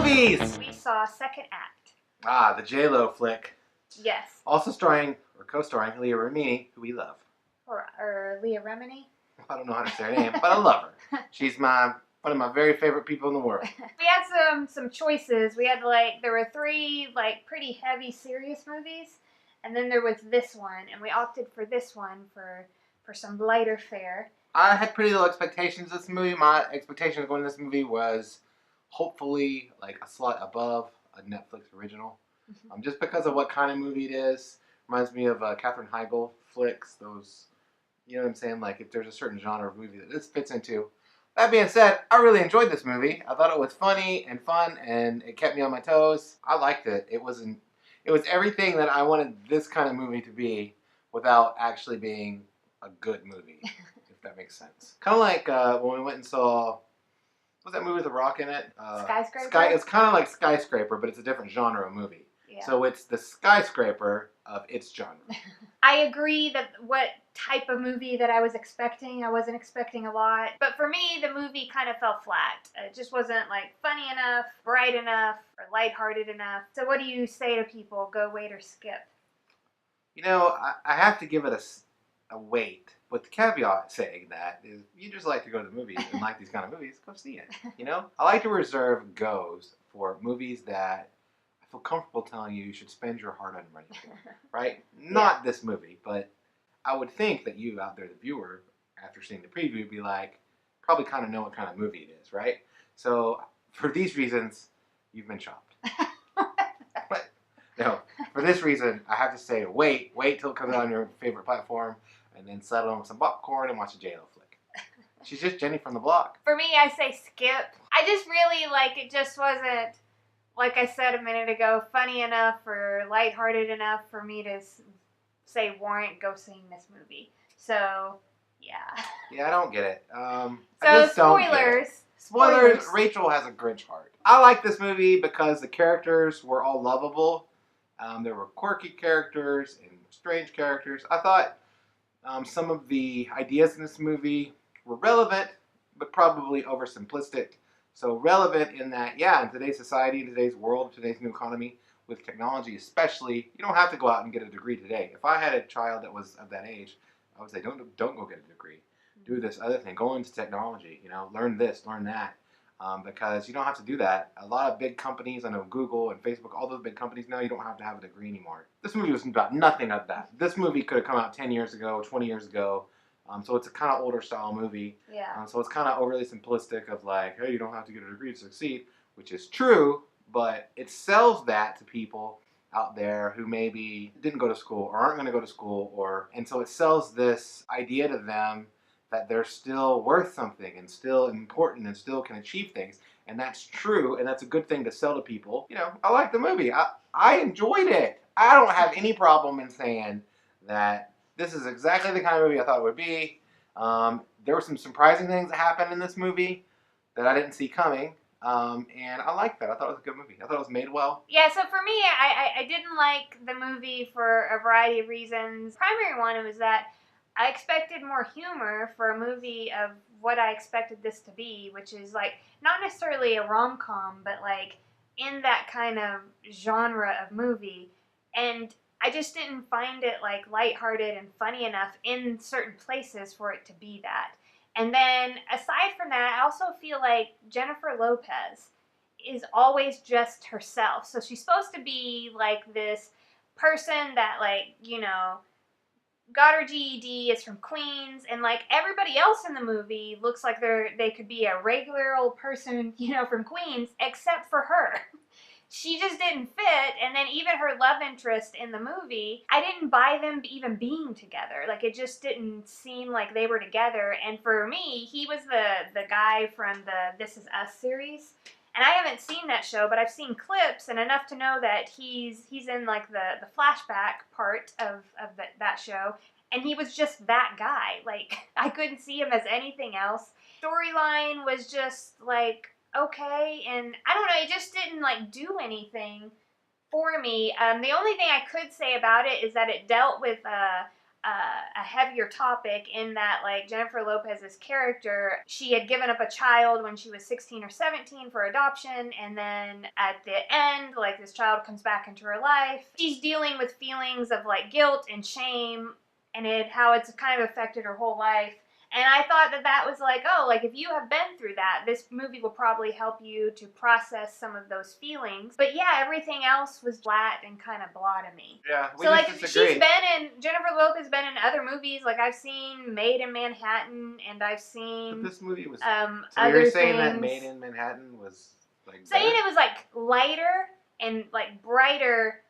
movies! We saw Second Act. Ah, the J-Lo flick. Yes. Also starring, or co-starring, Leah Remini, who we love. Or Leah Remini. I don't know how to say her name, but I love her. She's one of my very favorite people in the world. We had some choices. We had there were three pretty heavy, serious movies, and then there was this one, and we opted for this one for some lighter fare. I had pretty low expectations of this movie. My expectations going to this movie was hopefully a slight above a Netflix original. Just because of what kind of movie it is. Reminds me of Katherine Heigl flicks. Those, you know what I'm saying? If there's a certain genre of movie that this fits into. That being said, I really enjoyed this movie. I thought it was funny and fun, and it kept me on my toes. I liked it. It was everything that I wanted this kind of movie to be without actually being a good movie, if that makes sense. Kind of like when we went and saw, what was that movie with The Rock in it? Skyscraper? It's kind of like Skyscraper, but it's a different genre of movie. Yeah. So it's the Skyscraper of its genre. I agree that what type of movie that I was expecting, I wasn't expecting a lot. But for me, the movie kind of fell flat. It just wasn't funny enough, bright enough, or lighthearted enough. So what do you say to people? Go, wait, or skip? You know, I have to give it a wait. With the caveat saying that is, you just like to go to the movies and like these kind of movies, go see it. You know, I like to reserve goes for movies that I feel comfortable telling you should spend your hard-earned money for, right? Not this movie, but I would think that you out there, the viewer, after seeing the preview, would be probably kind of know what kind of movie it is, right? So for these reasons, you've been shopped. But no, for this reason, I have to say wait till it comes out on your favorite platform, and then settle on with some popcorn and watch a J-Lo flick. She's just Jenny from the block. For me, I say skip. I just really it just wasn't, like I said a minute ago, funny enough or lighthearted enough for me to say warrant go seeing this movie. So, yeah. Yeah, I don't get it. So, spoilers. Spoilers. Rachel has a Grinch heart. I like this movie because the characters were all lovable. There were quirky characters and strange characters. I thought some of the ideas in this movie were relevant, but probably oversimplistic. So relevant in that, in today's society, in today's world, today's new economy, with technology especially, you don't have to go out and get a degree today. If I had a child that was of that age, I would say, don't go get a degree. Do this other thing. Go into technology. Learn this, learn that. Because you don't have to do that. A lot of big companies, I know Google and Facebook, all those big companies now, you don't have to have a degree anymore. This movie was about nothing of that. This movie could have come out 10 years ago, 20 years ago. So it's a kind of older style movie. Yeah. So it's kind of overly simplistic of hey, you don't have to get a degree to succeed, which is true, but it sells that to people out there who maybe didn't go to school or aren't going to go to school, and so it sells this idea to them that they're still worth something and still important and still can achieve things. And that's true, and that's a good thing to sell to people. I like the movie. I enjoyed it. I don't have any problem in saying that this is exactly the kind of movie I thought it would be. There were some surprising things that happened in this movie that I didn't see coming. And I liked that. I thought it was a good movie. I thought it was made well. Yeah, so for me, I didn't like the movie for a variety of reasons. Primary one was that I expected more humor for a movie of what I expected this to be, which is not necessarily a rom-com, but in that kind of genre of movie. And I just didn't find it lighthearted and funny enough in certain places for it to be that. And then aside from that, I also feel like Jennifer Lopez is always just herself. So she's supposed to be this person that got her GED, is from Queens, and everybody else in the movie looks like they could be a regular old person, from Queens, except for her. She just didn't fit, and then even her love interest in the movie, I didn't buy them even being together. It just didn't seem like they were together, and for me, he was the guy from the This Is Us series. And I haven't seen that show, but I've seen clips and enough to know that he's in the flashback part of that show, and he was just that guy. I couldn't see him as anything else. Storyline was just okay, and I don't know, it just didn't do anything for me. The only thing I could say about it is that it dealt with a heavier topic in that, like, Jennifer Lopez's character, she had given up a child when she was 16 or 17 for adoption, and then at the end, like, this child comes back into her life. She's dealing with feelings of, like, guilt and shame, and how it's kind of affected her whole life. And I thought that was like, oh, like, if you have been through that, this movie will probably help you to process some of those feelings. But yeah, everything else was flat and kind of blah to me. Yeah, we so, like, disagree. Jennifer Lopez has been in other movies. Like, I've seen Maid in Manhattan, and I've seen... But this movie was... so you're saying that Maid in Manhattan was, like, better? Saying it was, like, lighter and, like, brighter.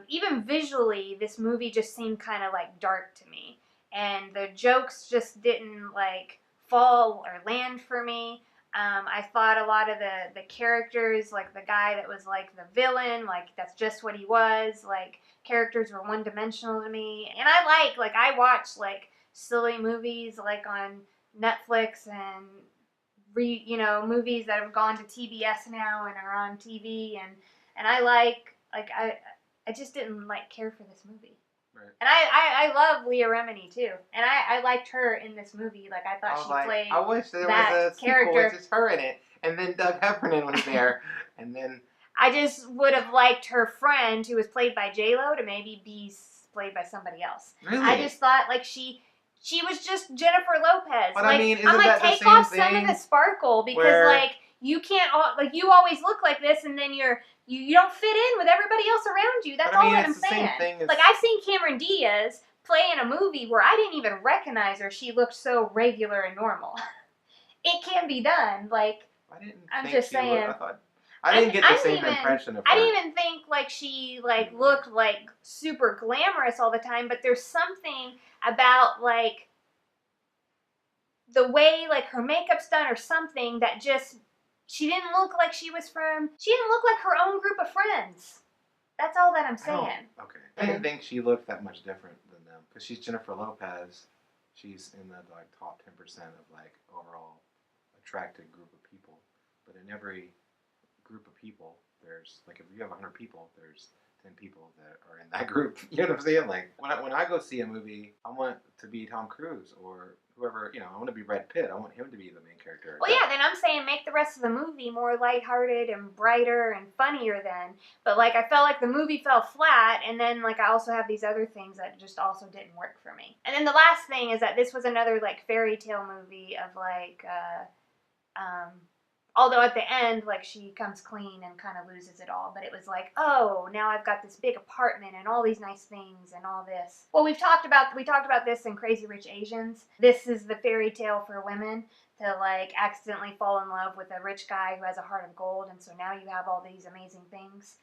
Even visually, this movie just seemed kind of, like, dark to me. And the jokes just didn't, like, fall or land for me. I thought a lot of the characters, like the guy that was, like, the villain, like, that's just what he was. Like, characters were one-dimensional to me. And I watch, like, silly movies, like, on Netflix and, movies that have gone to TBS now and are on TV. And I just didn't, like, care for this movie. Right. And I love Leah Remini too, and I liked her in this movie. Like, I thought she played. I wish there that was a character. sequel with just her in it, and then Doug Heffernan was there, and then I just would have liked her friend, who was played by J-Lo, to maybe be played by somebody else. Really? I just thought, like, she was just Jennifer Lopez. But like, I mean, isn't I'm like, that the take same off thing some of the sparkle because where... like. You can't, like, you always look like this, and then you don't fit in with everybody else around you. That's all that I'm saying. Like, I've seen Cameron Diaz play in a movie where I didn't even recognize her. She looked so regular and normal. It can be done. Like, I'm just saying. I didn't get the same impression of her. I didn't even think, like, she, like, looked, like, super glamorous all the time, but there's something about, like, the way, like, her makeup's done or something that just... She didn't look like she didn't look like her own group of friends. That's all that I'm saying. Okay. I didn't think she looked that much different than them. Because she's Jennifer Lopez. She's in the, like, top 10% of, like, overall attracted group of people. But in every group of people, there's, like, if you have 100 people, there's 10 people that are in that group. You know what I'm saying? Like, when I go see a movie, I want to be Tom Cruise or whoever, I want to be Brad Pitt. I want him to be the main character. Well, yeah, then I'm saying make the rest of the movie more lighthearted and brighter and funnier then. But, like, I felt like the movie fell flat, and then, like, I also have these other things that just also didn't work for me. And then the last thing is that this was another, like, fairy tale movie of, like, although at the end, like, she comes clean and kind of loses it all. But it was like, oh, now I've got this big apartment and all these nice things and all this. Well, we talked about this in Crazy Rich Asians. This is the fairy tale for women to, like, accidentally fall in love with a rich guy who has a heart of gold. And so now you have all these amazing things,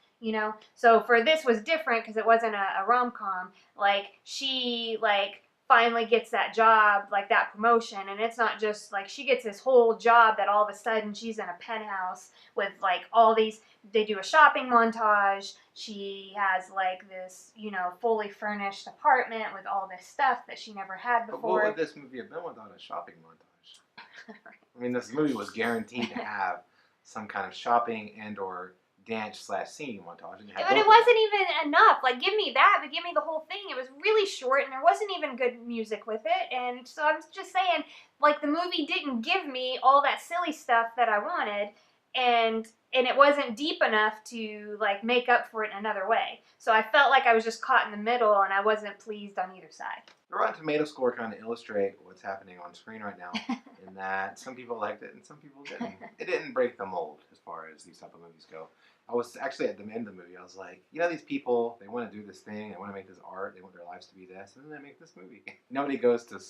So for this was different because it wasn't a rom-com. Like, she, like... finally gets that job, like that promotion, and it's not just like she gets this whole job that all of a sudden she's in a penthouse with, like, all these, they do a shopping montage, she has, like, this, fully furnished apartment with all this stuff that she never had before. But what would this movie have been without a shopping montage? Right. I mean, this movie was guaranteed to have some kind of shopping and or dance/singing montage. But it wasn't even enough. Like, give me that, but give me the whole thing. It was really short, and there wasn't even good music with it. And so I'm just saying, like, the movie didn't give me all that silly stuff that I wanted, and it wasn't deep enough to, like, make up for it in another way. So I felt like I was just caught in the middle, and I wasn't pleased on either side. The Rotten Tomato score kind of illustrate what's happening on screen right now, in that some people liked it and some people didn't. It didn't break the mold as far as these type of movies go. I was actually at the end of the movie, I was like, these people, they want to do this thing, they want to make this art, they want their lives to be this, and then they make this movie. Nobody goes to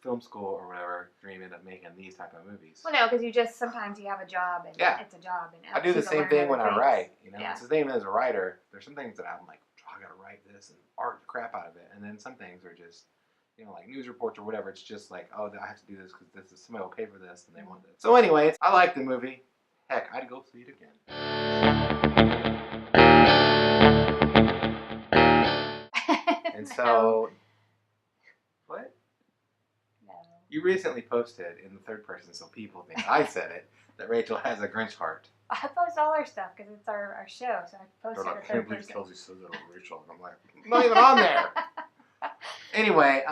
film school or whatever dreaming of making these type of movies. Well, no, because sometimes you have a job, and it's a job. And I do the same thing when I write, Yeah. It's the same as a writer. There's some things that I'm like, I gotta write this and art the crap out of it, and then some things are just, like news reports or whatever, it's just like, oh, I have to do this because somebody will pay for this and they want this. So anyways, I like the movie. Heck, I'd go see it again. And so, what? No. You recently posted in the third person, so people think I said it, that Rachel has a Grinch heart. I post all our stuff because it's our show, so I post it in the third person. Kelsey says that on Rachel, and I'm like, I'm not even on there. Anyway,